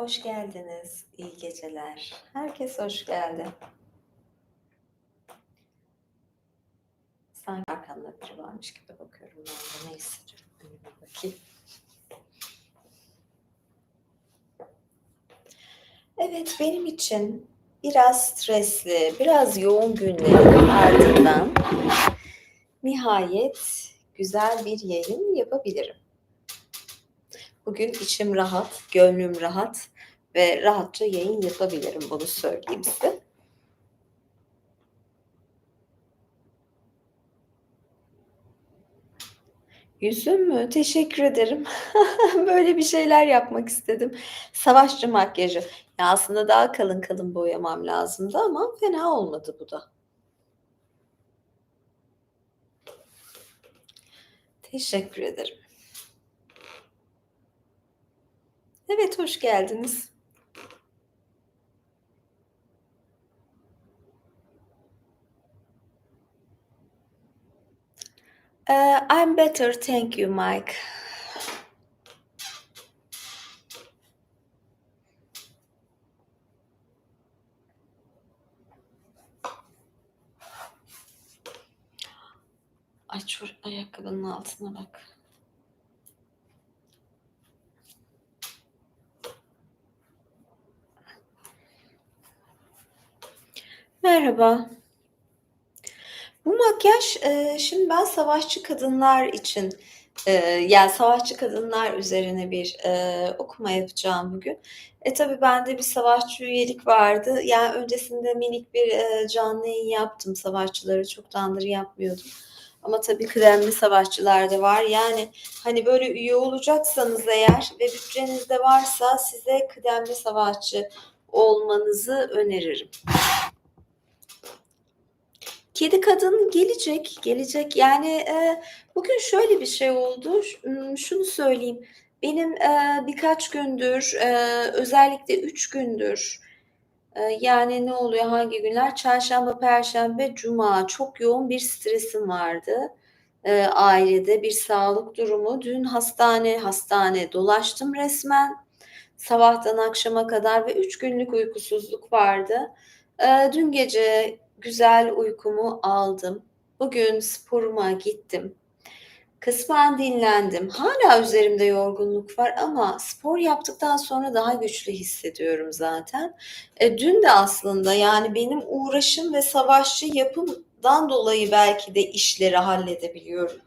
Hoş geldiniz, iyi geceler. Herkes hoş geldi. Sanki arkamda biri varmış gibi bakıyorum ben de. Ne hissediyorum? Bir bakayım. Evet, benim için biraz stresli, biraz yoğun günlerin ardından nihayet güzel bir yayın yapabilirim. Bugün içim rahat, gönlüm rahat ve rahatça yayın yapabilirim, bunu söyleyeyim size. Yüzüm mü? Teşekkür ederim. Böyle bir şeyler yapmak istedim. Savaşçı makyajı. Ya, aslında daha kalın kalın boyamam lazımdı ama fena olmadı bu da. Teşekkür ederim. Evet, hoş geldiniz. I'm better, thank you, Mike. Ay, ayakkabının altına bak. Merhaba. Bu makyaj, şimdi ben savaşçı kadınlar için, yani savaşçı kadınlar üzerine bir, okuma yapacağım bugün. Tabii bende bir savaşçı üyelik vardı. Yani öncesinde minik bir, canlı yayın yaptım. Savaşçıları çoktandır yapmıyordum. Ama tabii kıdemli savaşçılar da var. Yani, hani, böyle üye olacaksanız eğer ve bütçeniz de varsa size kıdemli savaşçı olmanızı öneririm. Kedi kadın gelecek, gelecek. Yani, bugün şöyle bir şey oldu. Şunu söyleyeyim. Benim, birkaç gündür, özellikle 3 gündür, yani ne oluyor, hangi günler? Çarşamba, perşembe, cuma çok yoğun bir stresim vardı, ailede. Bir sağlık durumu. Dün hastane hastane dolaştım resmen. Sabahtan akşama kadar ve 3 günlük uykusuzluk vardı. Dün gece güzel uykumu aldım. Bugün sporuma gittim. Kısmen dinlendim. Hâlâ üzerimde yorgunluk var ama spor yaptıktan sonra daha güçlü hissediyorum zaten. Dün de aslında, yani, benim uğraşım ve savaşçı yapımdan dolayı belki de işleri halledebiliyorum.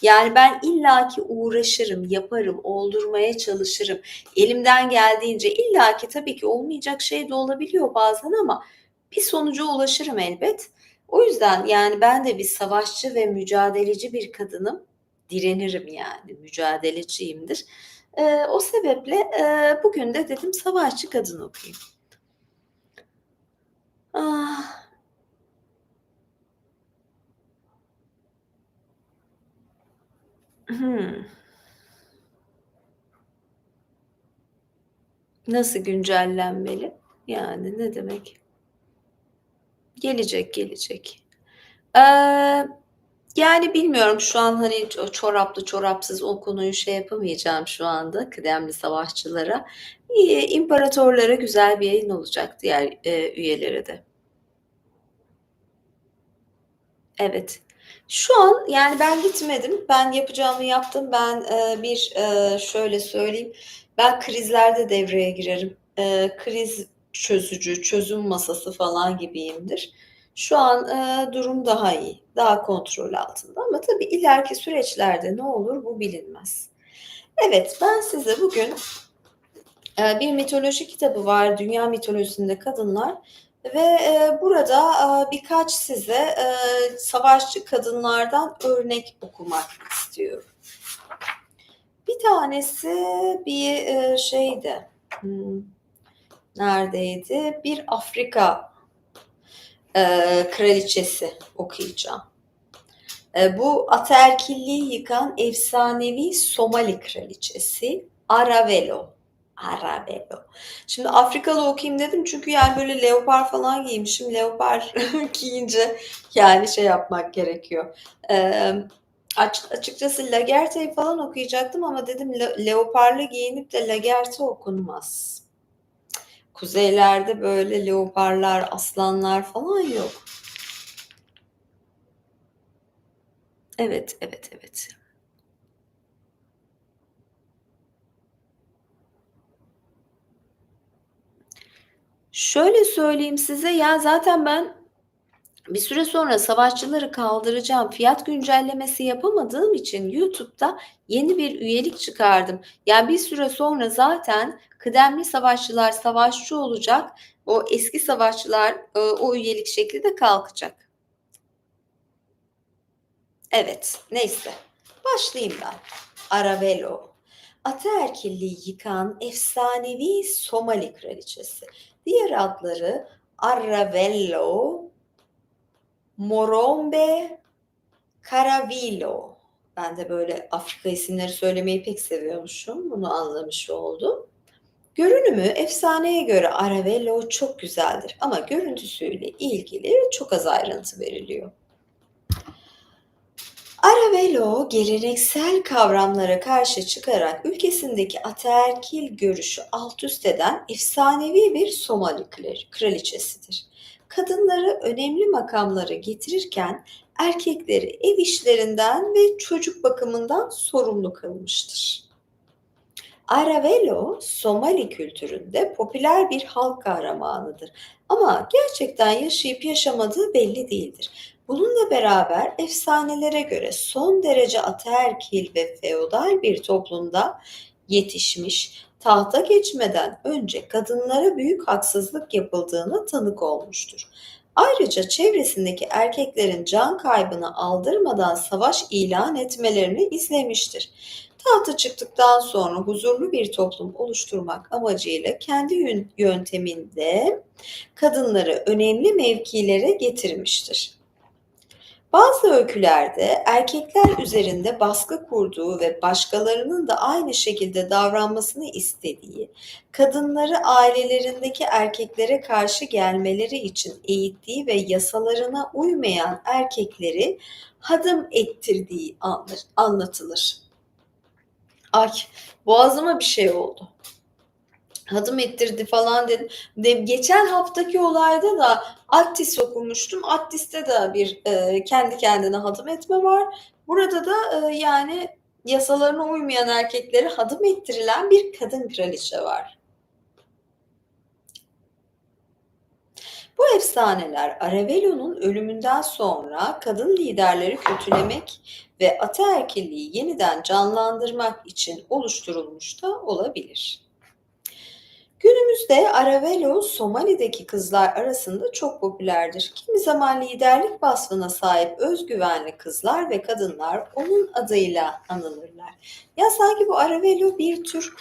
Yani ben illaki uğraşırım, yaparım, oldurmaya çalışırım. Elimden geldiğince illaki tabii ki olmayacak şey de olabiliyor bazen ama bir sonuca ulaşırım elbet. O yüzden, yani, ben de bir savaşçı ve mücadeleci bir kadınım. Direnirim yani, mücadeleciyimdir. O sebeple, bugün de dedim savaşçı kadın okuyayım. Ah, hımm. Nasıl güncellenmeli? Yani ne demek? Gelecek, gelecek. Eee, yani bilmiyorum şu an, hani, çoraplı çorapsız o konuyu şey yapamayacağım şu anda kıdemli savaşçılara. İmparatorlara güzel bir yayın olacak, diğer, üyelere de. Evet. Şu an, yani, ben gitmedim. Ben yapacağımı yaptım. Ben, şöyle söyleyeyim, ben krizlerde devreye girerim. Kriz çözücü, çözüm masası falan gibiyimdir. Şu an, durum daha iyi, daha kontrol altında ama tabii ileriki süreçlerde ne olur bu bilinmez. Evet, ben size bugün bir mitoloji kitabı var, Dünya Mitolojisinde Kadınlar ve, burada, birkaç size, savaşçı kadınlardan örnek okumak istiyorum. Bir tanesi bir, şeydi, neredeydi? Bir Afrika, kraliçesi okuyacağım. Bu ataerkilliği yıkan efsanevi Somali kraliçesi Aravelo. Aravelo. Şimdi Afrikalı okuyayım dedim çünkü yani böyle leopar falan giymişim. Leopar giyince yani şey yapmak gerekiyor. Açıkçası Lagerta'yı falan okuyacaktım ama dedim leoparlı giyinip de Lagerte okunmaz. Kuzeylerde böyle leoparlar, aslanlar falan yok. Evet, evet, evet. Şöyle söyleyeyim size, ya zaten ben bir süre sonra savaşçıları kaldıracağım. Fiyat güncellemesi yapamadığım için YouTube'da yeni bir üyelik çıkardım. Yani bir süre sonra zaten kıdemli savaşçılar savaşçı olacak. O eski savaşçılar, o üyelik şekli de kalkacak. Evet, neyse. Başlayayım ben. Aravelo. Ataerkilliği yıkan efsanevi Somali kraliçesi. Diğer adları Aravello, Morombe, Caravilo. Ben de böyle Afrika isimleri söylemeyi pek seviyormuşum. Bunu anlamış oldum. Görünümü efsaneye göre Aravello çok güzeldir ama görüntüsüyle ilgili çok az ayrıntı veriliyor. Aravelo geleneksel kavramlara karşı çıkarak ülkesindeki ataerkil görüşü altüst eden efsanevi bir Somali kraliçesidir. Kadınları önemli makamlara getirirken erkekleri ev işlerinden ve çocuk bakımından sorumlu kılmıştır. Aravelo, Somali kültüründe popüler bir halk kahramanıdır. Ama gerçekten yaşayıp yaşamadığı belli değildir. Bununla beraber efsanelere göre son derece ataerkil ve feodal bir toplumda yetişmiş, tahta geçmeden önce kadınlara büyük haksızlık yapıldığına tanık olmuştur. Ayrıca çevresindeki erkeklerin can kaybını aldırmadan savaş ilan etmelerini izlemiştir. Tahta çıktıktan sonra huzurlu bir toplum oluşturmak amacıyla kendi yönteminde kadınları önemli mevkilere getirmiştir. Bazı öykülerde erkekler üzerinde baskı kurduğu ve başkalarının da aynı şekilde davranmasını istediği, kadınları ailelerindeki erkeklere karşı gelmeleri için eğittiği ve yasalarına uymayan erkekleri hadım ettirdiği anlatılır. Ay, boğazıma bir şey oldu. Hadım ettirdi falan dedim. Geçen haftaki olayda da Attis okumuştum. Attis'te de bir kendi kendine hadım etme var. Burada da yani yasalarına uymayan erkekleri hadım ettirilen bir kadın kraliçe var. Bu efsaneler Aravello'nun ölümünden sonra kadın liderleri kötülemek ve ataerkilliği yeniden canlandırmak için oluşturulmuş da olabilir. Günümüzde Aravello, Somali'deki kızlar arasında çok popülerdir. Kimi zaman liderlik vasfına sahip özgüvenli kızlar ve kadınlar onun adıyla anılırlar. Ya sanki bu Aravello bir tür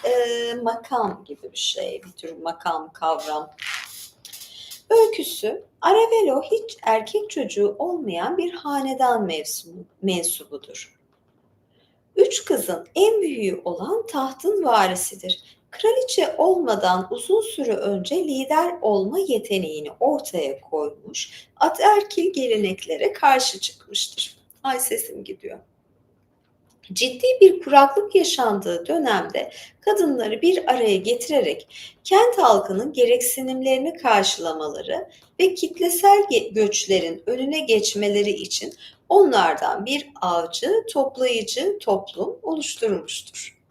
makam gibi bir şey, bir tür makam kavram. Öyküsü, Aravello hiç erkek çocuğu olmayan bir hanedan mensubudur. Üç kızın en büyüğü olan tahtın varisidir. Kraliçe olmadan uzun süre önce lider olma yeteneğini ortaya koymuş, ataerkil geleneklere karşı çıkmıştır. Ay sesim gidiyor. Ciddi bir kuraklık yaşandığı dönemde kadınları bir araya getirerek kent halkının gereksinimlerini karşılamaları ve kitlesel göçlerin önüne geçmeleri için onlardan bir avcı, toplayıcı toplum oluşturmuştur.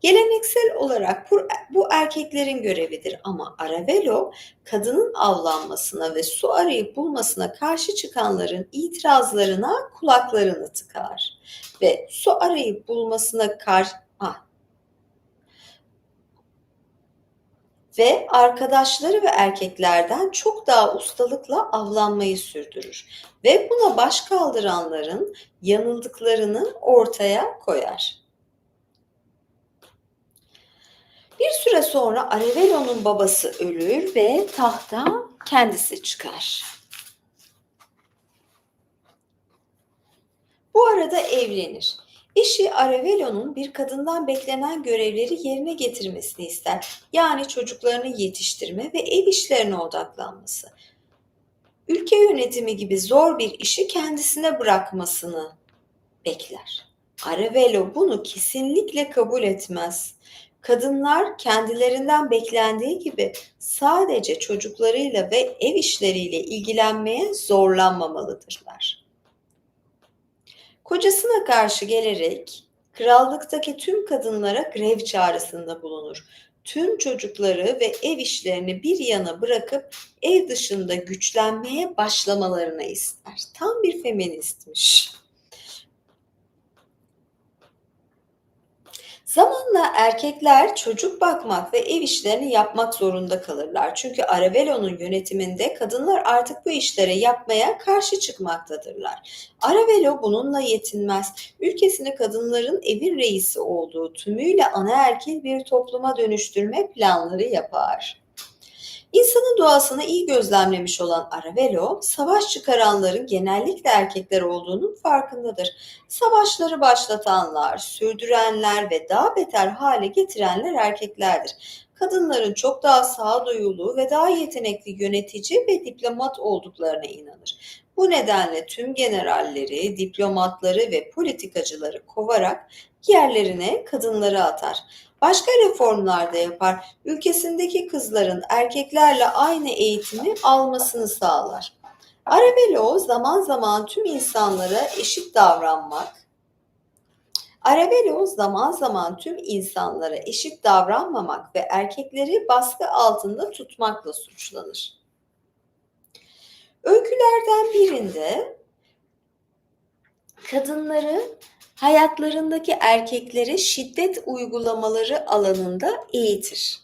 Geleneksel olarak bu erkeklerin görevidir ama Aravello kadının avlanmasına ve su arayıp bulmasına karşı çıkanların itirazlarına kulaklarını tıkar ve su arayıp bulmasına karşı ve arkadaşları ve erkeklerden çok daha ustalıkla avlanmayı sürdürür ve buna baş kaldıranların yanıldıklarını ortaya koyar. Bir süre sonra Aravello'nun babası ölür ve tahta kendisi çıkar. Bu arada evlenir. Eşi Aravello'nun bir kadından beklenen görevleri yerine getirmesini ister. Yani çocuklarını yetiştirme ve ev işlerine odaklanması. Ülke yönetimi gibi zor bir işi kendisine bırakmasını bekler. Aravello bunu kesinlikle kabul etmez. Kadınlar kendilerinden beklendiği gibi sadece çocuklarıyla ve ev işleriyle ilgilenmeye zorlanmamalıdırlar. Kocasına karşı gelerek krallıktaki tüm kadınlara grev çağrısında bulunur. Tüm çocukları ve ev işlerini bir yana bırakıp ev dışında güçlenmeye başlamalarını ister. Tam bir feministmiş. Zamanla erkekler çocuk bakmak ve ev işlerini yapmak zorunda kalırlar. Çünkü Aravello'nun yönetiminde kadınlar artık bu işleri yapmaya karşı çıkmaktadırlar. Aravello bununla yetinmez. Ülkesini kadınların evin reisi olduğu tümüyle anaerkil bir topluma dönüştürme planları yapar. İnsanın doğasını iyi gözlemlemiş olan Aravello, savaş çıkaranların genellikle erkekler olduğunun farkındadır. Savaşları başlatanlar, sürdürenler ve daha beter hale getirenler erkeklerdir. Kadınların çok daha sağduyulu ve daha yetenekli yönetici ve diplomat olduklarına inanır. Bu nedenle tüm generalleri, diplomatları ve politikacıları kovarak yerlerine kadınları atar. Başka reformlar da yapar. Ülkesindeki kızların erkeklerle aynı eğitimi almasını sağlar. Aravello zaman zaman tüm insanlara eşit davranmak, Aravello zaman zaman tüm insanlara eşit davranmamak ve erkekleri baskı altında tutmakla suçlanır. Öykülerden birinde kadınları hayatlarındaki erkeklere şiddet uygulamaları alanında eğitir.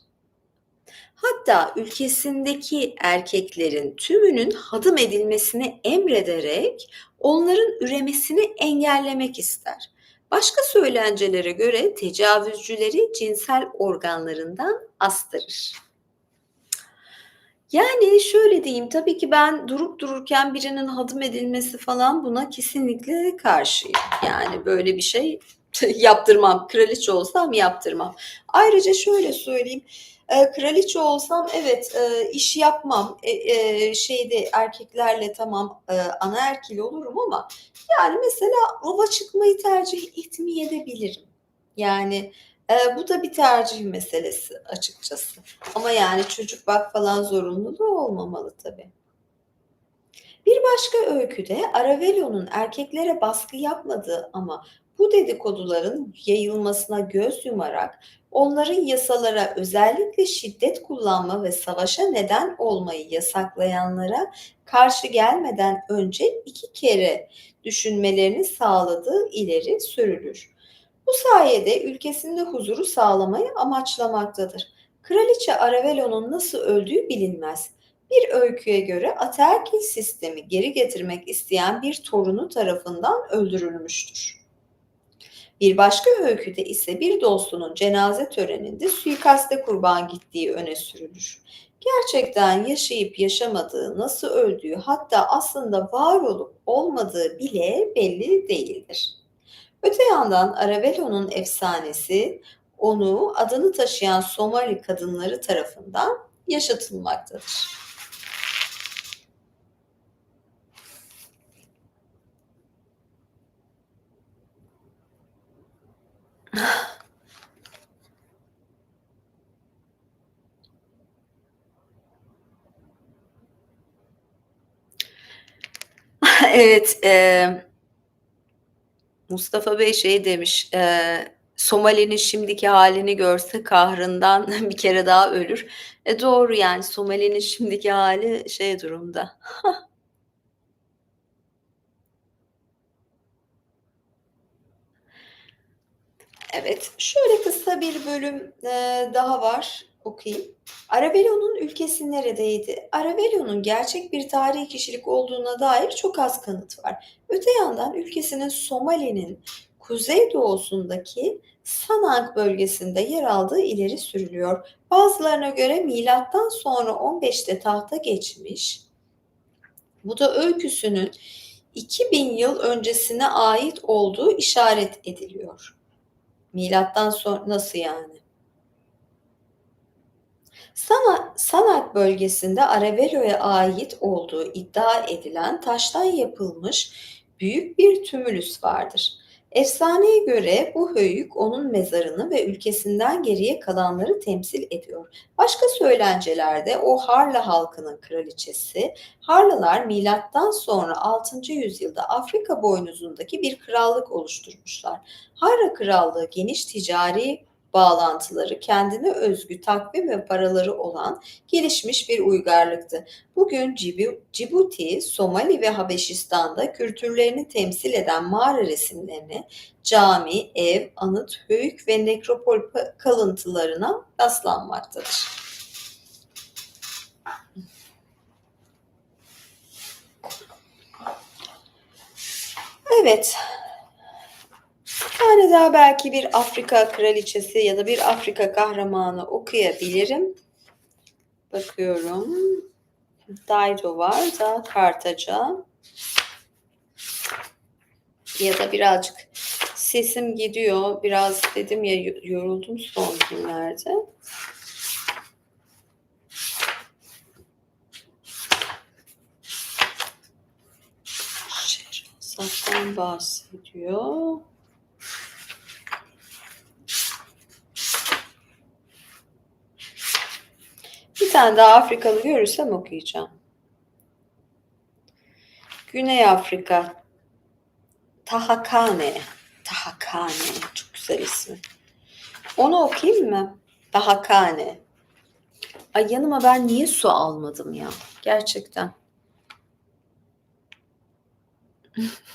Hatta ülkesindeki erkeklerin tümünün hadım edilmesini emrederek onların üremesini engellemek ister. Başka söylencelere göre tecavüzcüleri cinsel organlarından astırır. Yani şöyle diyeyim, tabii ki ben durup dururken birinin hadım edilmesi falan buna kesinlikle karşıyım. Yani böyle bir şey yaptırmam. Kraliçe olsam yaptırmam. Ayrıca şöyle söyleyeyim. Kraliçe olsam evet iş yapmam. Şeyde erkeklerle tamam anaerkil olurum ama yani mesela ava çıkmayı tercih etmeyebilirim. Yani bu da bir tercih meselesi açıkçası. Ama yani çocuk bak falan zorunluluğu olmamalı tabii. Bir başka öyküde Aravello'nun erkeklere baskı yapmadığı ama bu dedikoduların yayılmasına göz yumarak onların yasalara özellikle şiddet kullanma ve savaşa neden olmayı yasaklayanlara karşı gelmeden önce 2 kere düşünmelerini sağladığı ileri sürülür. Bu sayede ülkesinde huzuru sağlamayı amaçlamaktadır. Kraliçe Aravello'nun nasıl öldüğü bilinmez. Bir öyküye göre ataerkil sistemi geri getirmek isteyen bir torunu tarafından öldürülmüştür. Bir başka öyküde ise bir dostunun cenaze töreninde suikaste kurban gittiği öne sürülür. Gerçekten yaşayıp yaşamadığı, nasıl öldüğü, hatta aslında var olup olmadığı bile belli değildir. Öte yandan Aravello'nun efsanesi onu adını taşıyan Somali kadınları tarafından yaşatılmaktadır. Evet, Mustafa Bey şey demiş, Somali'nin şimdiki halini görse kahrından bir kere daha ölür. Doğru yani Somali'nin şimdiki hali şey durumda. Evet, şöyle kısa bir bölüm, daha var, okuyayım. Aravello'nun ülkesi neredeydi? Aravello'nun gerçek bir tarihi kişilik olduğuna dair çok az kanıt var. Öte yandan ülkesinin Somali'nin kuzeydoğusundaki Sanang bölgesinde yer aldığı ileri sürülüyor. Bazılarına göre milattan sonra 15'te tahta geçmiş. Bu da öyküsünün 2000 yıl öncesine ait olduğu işaret ediliyor. Milattan sonra nasıl yani? Sanak bölgesinde Aravello'ya ait olduğu iddia edilen taştan yapılmış büyük bir tümülüs vardır. Efsaneye göre bu höyük onun mezarını ve ülkesinden geriye kalanları temsil ediyor. Başka söylencelerde o Harla halkının kraliçesi, Harlalar milattan sonra 6. yüzyılda Afrika boynuzundaki bir krallık oluşturmuşlar. Harra Krallığı geniş ticari bağlantıları, kendine özgü takvim ve paraları olan gelişmiş bir uygarlıktı. Bugün Cibuti, Somali ve Habeşistan'da kültürlerini temsil eden mağara resimlerini cami, ev, anıt, höyük ve nekropol kalıntılarına rastlanmaktadır. Evet, bir tane daha belki bir Afrika kraliçesi ya da bir Afrika kahramanı okuyabilirim. Bakıyorum. Dido var da Kartaca. Ya da birazcık sesim gidiyor. Biraz dedim ya yoruldum son günlerde. Şehrazat'tan bahsediyor. Bir tane daha Afrikalı görürsem okuyacağım. Güney Afrika. Tahakane. Tahakane. Çok güzel ismi. Onu okuyayım mı? Tahakane. Ay yanıma ben niye su almadım ya? Gerçekten.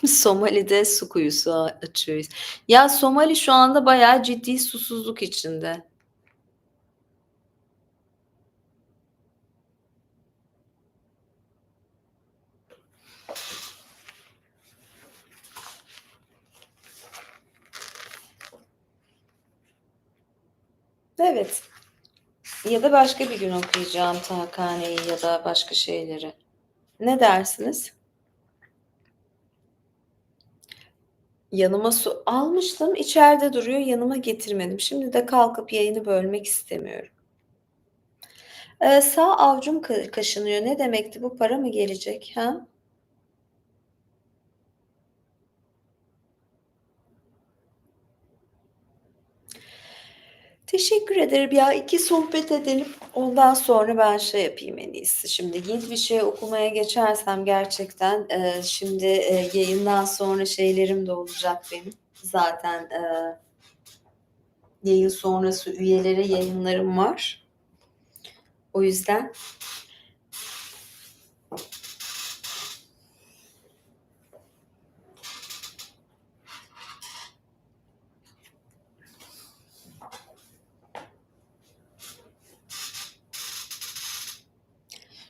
Somali'de su kuyusu açıyoruz. Ya Somali şu anda bayağı ciddi susuzluk içinde. Evet. Ya da başka bir gün okuyacağım Tahakane'yi ya da başka şeyleri. Ne dersiniz? Yanıma su almıştım, içeride duruyor, yanıma getirmedim. Şimdi de kalkıp yayını bölmek istemiyorum. Sağ avcum kaşınıyor. Ne demekti bu? Para mı gelecek? Ha? Teşekkür ederim. Ya iki sohbet edelim. Ondan sonra ben şey yapayım en iyisi. Şimdi yeni bir şey okumaya geçersem gerçekten şimdi yayından sonra şeylerim de olacak benim. Zaten yayın sonrası üyelere yayınlarım var. O yüzden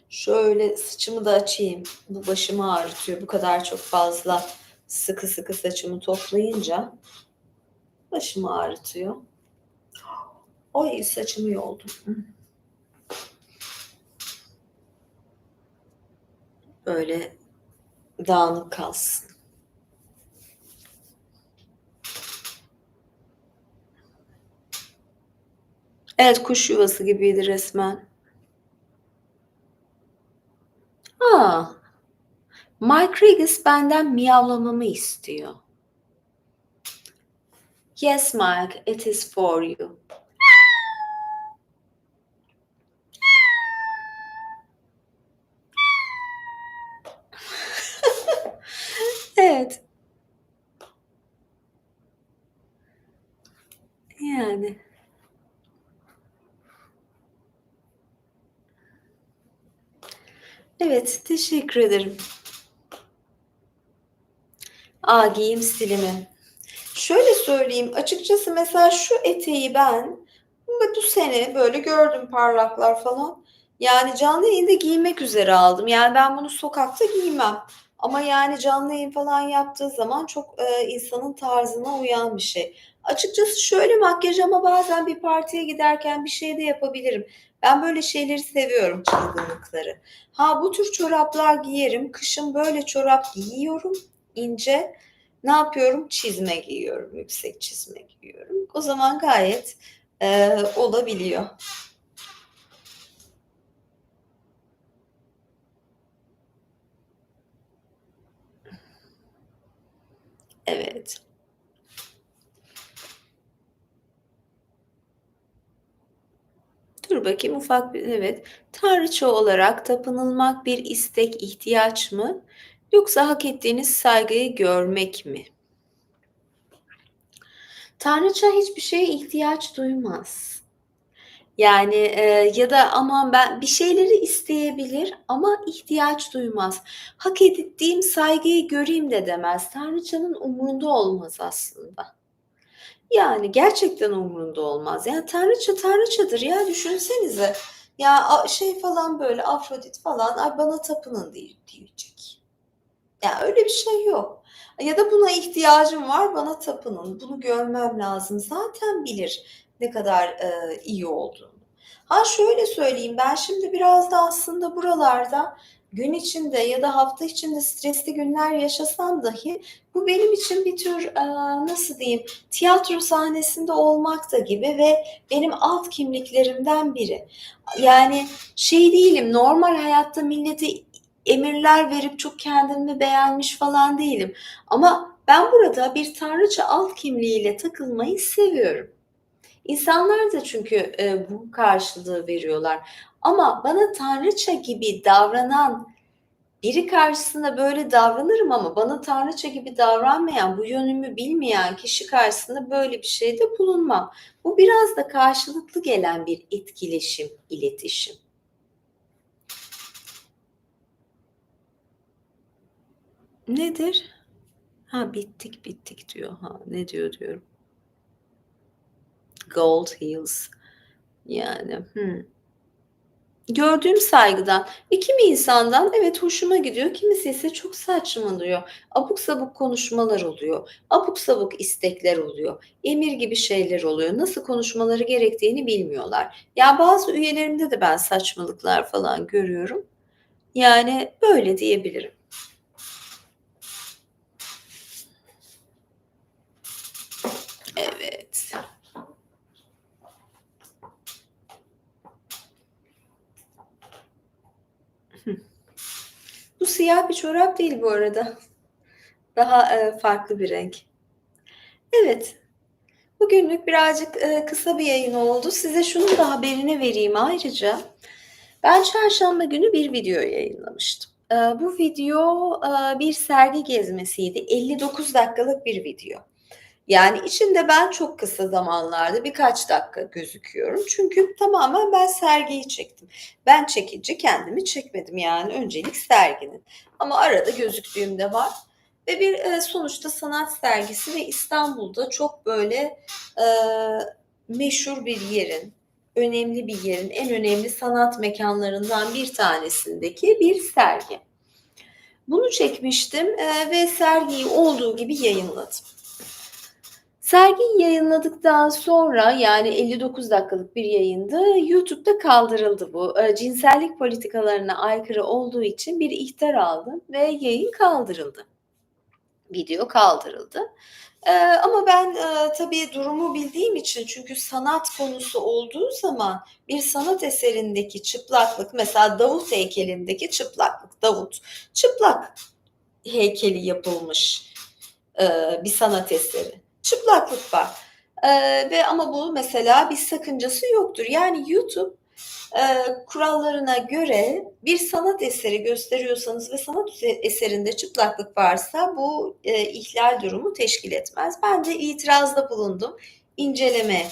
şöyle saçımı da açayım. Bu başımı ağrıtıyor. Bu kadar çok fazla sıkı sıkı saçımı toplayınca başımı ağrıtıyor. Oy saçımı yoldum. Böyle dağınık kalsın. Evet kuş yuvası gibiydi resmen. Aa, Mike Regis benden miyavlamamı istiyor. Yes Mike, it is for you. Evet, yani. Evet, teşekkür ederim. Giyim stilimi. Şöyle söyleyeyim, açıkçası mesela şu eteği ben bu sene böyle gördüm parlaklar falan. Yani canlı yayında giymek üzere aldım. Yani ben bunu sokakta giymem. Ama yani canlı yayın falan yaptığı zaman çok insanın tarzına uyan bir şey. Açıkçası şöyle makyaj ama bazen bir partiye giderken bir şey de yapabilirim. Ben böyle şeyleri seviyorum, çılgınlıkları. Ha bu tür çoraplar giyerim. Kışın böyle çorap giyiyorum ince. Ne yapıyorum? Çizme giyiyorum, yüksek çizme giyiyorum. O zaman gayet olabiliyor. Evet. Dur bakayım ufak bir evet. Tanrıça olarak tapınılmak bir istek, ihtiyaç mı yoksa hak ettiğiniz saygıyı görmek mi? Tanrıça hiçbir şeye ihtiyaç duymaz. Yani, ya da aman ben bir şeyleri isteyebilir ama ihtiyaç duymaz. Hak ettiğim saygıyı göreyim de demez. Tanrıçanın umurunda olmaz aslında. Yani gerçekten umurunda olmaz. Yani tanrıça tanrıçadır ya düşünsenize. Ya şey falan böyle Afrodit falan ay bana tapının diyecek. Ya öyle bir şey yok. Ya da buna ihtiyacım var bana tapının. Bunu görmem lazım. Zaten bilir ne kadar iyi olduğunu. Ha şöyle söyleyeyim ben şimdi biraz da aslında buralarda gün içinde ya da hafta içinde stresli günler yaşasam dahi bu benim için bir tür nasıl diyeyim tiyatro sahnesinde olmak da gibi ve benim alt kimliklerimden biri. Yani şey değilim normal hayatta millete emirler verip çok kendimi beğenmiş falan değilim. Ama ben burada bir tanrıça alt kimliğiyle takılmayı seviyorum. İnsanlar da çünkü bu karşılığı veriyorlar. Ama bana tanrıça gibi davranan biri karşısında böyle davranırım ama bana tanrıça gibi davranmayan, bu yönümü bilmeyen kişi karşısında böyle bir şeyde bulunmam. Bu biraz da karşılıklı gelen bir etkileşim, iletişim. Nedir? Ha bittik bittik diyor. Ha ne diyor diyorum. Gold heels yani. Gördüğüm saygıdan kimi insandan evet hoşuma gidiyor, kimisi ise çok saçmalıyor. Abuk sabuk konuşmalar oluyor, abuk sabuk istekler oluyor, emir gibi şeyler oluyor. Nasıl konuşmaları gerektiğini bilmiyorlar. Ya bazı üyelerimde de ben saçmalıklar falan görüyorum. Yani böyle diyebilirim. Evet. Bu siyah bir çorap değil bu arada. Daha, farklı bir renk. Evet, bugünlük birazcık, kısa bir yayın oldu. Size şunun da haberini vereyim ayrıca. Ben çarşamba günü bir video yayınlamıştım. Bu video, bir sergi gezmesiydi. 59 dakikalık bir video. Yani içinde ben çok kısa zamanlarda birkaç dakika gözüküyorum. Çünkü tamamen ben sergiyi çektim. Ben çekince kendimi çekmedim yani öncelik serginin. Ama arada gözüktüğüm de var. Ve bir sonuçta sanat sergisi ve İstanbul'da çok böyle e, meşhur bir yerin, önemli bir yerin, en önemli sanat mekanlarından bir tanesindeki bir sergi. Bunu çekmiştim ve sergiyi olduğu gibi yayınladım. Sergiyi yayınladıktan sonra yani 59 dakikalık bir yayındı. YouTube'da kaldırıldı bu. Cinsellik politikalarına aykırı olduğu için bir ihtar aldım ve yayın kaldırıldı. Video kaldırıldı. Ama ben tabii durumu bildiğim için çünkü sanat konusu olduğu zaman bir sanat eserindeki çıplaklık mesela Davut heykelindeki çıplaklık. Davut çıplak heykeli yapılmış bir sanat eseri. Çıplaklık var. Ve ama bu mesela bir sakıncası yoktur. Yani YouTube kurallarına göre bir sanat eseri gösteriyorsanız ve sanat eserinde çıplaklık varsa bu ihlal durumu teşkil etmez. Ben de itirazda bulundum. İnceleme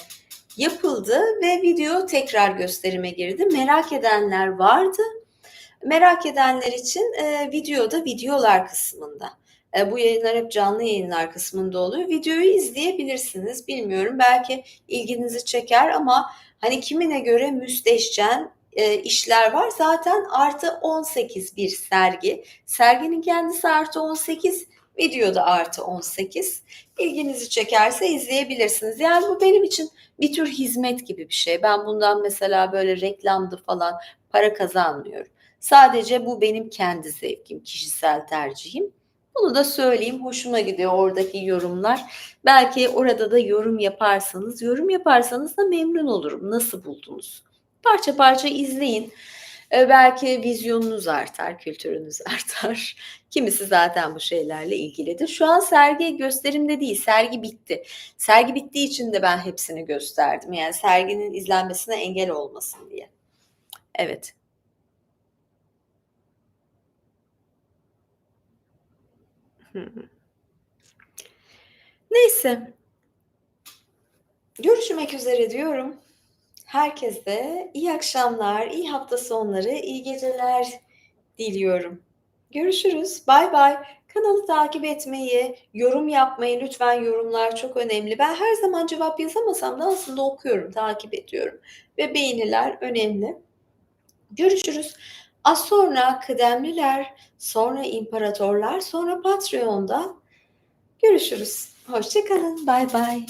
yapıldı ve video tekrar gösterime girdi. Merak edenler vardı. Merak edenler için videoda videolar kısmında. Bu yayınlar hep canlı yayınlar kısmında oluyor. Videoyu izleyebilirsiniz. Bilmiyorum belki ilginizi çeker ama hani kimine göre müstehcen işler var. Zaten artı 18 bir sergi. Serginin kendisi artı 18, videoda artı 18. İlginizi çekerse izleyebilirsiniz. Yani bu benim için bir tür hizmet gibi bir şey. Ben bundan mesela böyle reklamdı falan para kazanmıyorum. Sadece bu benim kendi zevkim, kişisel tercihim. Bunu da söyleyeyim. Hoşuma gidiyor oradaki yorumlar. Belki orada da yorum yaparsanız da memnun olurum. Nasıl buldunuz? Parça parça izleyin. Belki vizyonunuz artar, kültürünüz artar. Kimisi zaten bu şeylerle ilgilidir. Şu an sergi gösterimde değil, sergi bitti. Sergi bittiği için de ben hepsini gösterdim. Yani serginin izlenmesine engel olmasın diye. Evet. Hı hı. Neyse, görüşmek üzere diyorum. Herkese iyi akşamlar, iyi hafta sonları, iyi geceler diliyorum. Görüşürüz. Bay bay. Kanalı takip etmeyi, yorum yapmayı lütfen yorumlar çok önemli. Ben her zaman cevap yazamasam da aslında okuyorum, takip ediyorum ve beğeniler önemli. Görüşürüz. Az sonra kıdemliler, sonra imparatorlar, sonra Patreon'da görüşürüz. Hoşça kalın. Bay bay.